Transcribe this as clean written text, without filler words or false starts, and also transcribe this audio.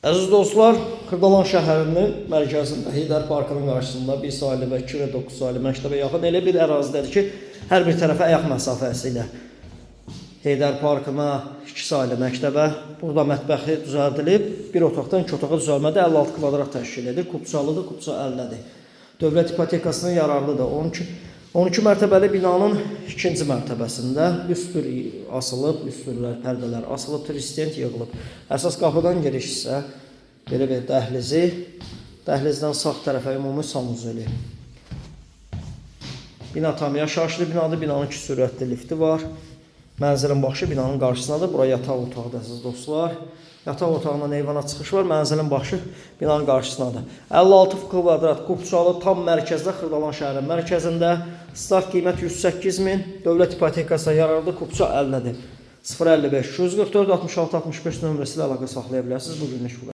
Əziz dostlar, Xırdalan şəhərinin mərkəzində, Heydər Parkının qarşısında 1 saylı və 2 və 9 saylı məktəbə yaxın elə bir ərazidədir ki, hər bir tərəfə ayaq məsafəsi ilə Heydər Parkına, 2 saylı məktəbə, burada mətbəxi düzəldilib, bir otaqdan 2 otağa düzəlmədə 56 kvadrat təşkil edir, kupçalıdır, kupça 50-dir. Dövlət ipotekasına yararlıdır. 12 mərtəbəli binanın 2-ci mərtəbəsində üstür asılıb, üstürlər, pərdələr asılıb, tristent yığılıb. Əsas qapıdan giriş isə belə bir dəhlizi, dəhlizdən sağ tərəfə ümumi sanuzeli. Bina tam yaşayışlı binadır, binanın 2 sürətli lifti var. Mənzilin baxışı binanın qarşısındadır. Bura yataq otağıdır, əziz dostlar. Yataq otağından eyvana çıxış var. Mənzilin baxışı binanın qarşısındadır. 56 kvadrat kupçalı tam mərkəzdə, Xırdalan şəhərinin mərkəzində. Start qiymət 108.000. Dövlət ipotekasına yararlı kupça 50-dir. 055 244 66 65 nömrəsi ilə əlaqə saxlaya bilərsiniz. Bu günlük bu.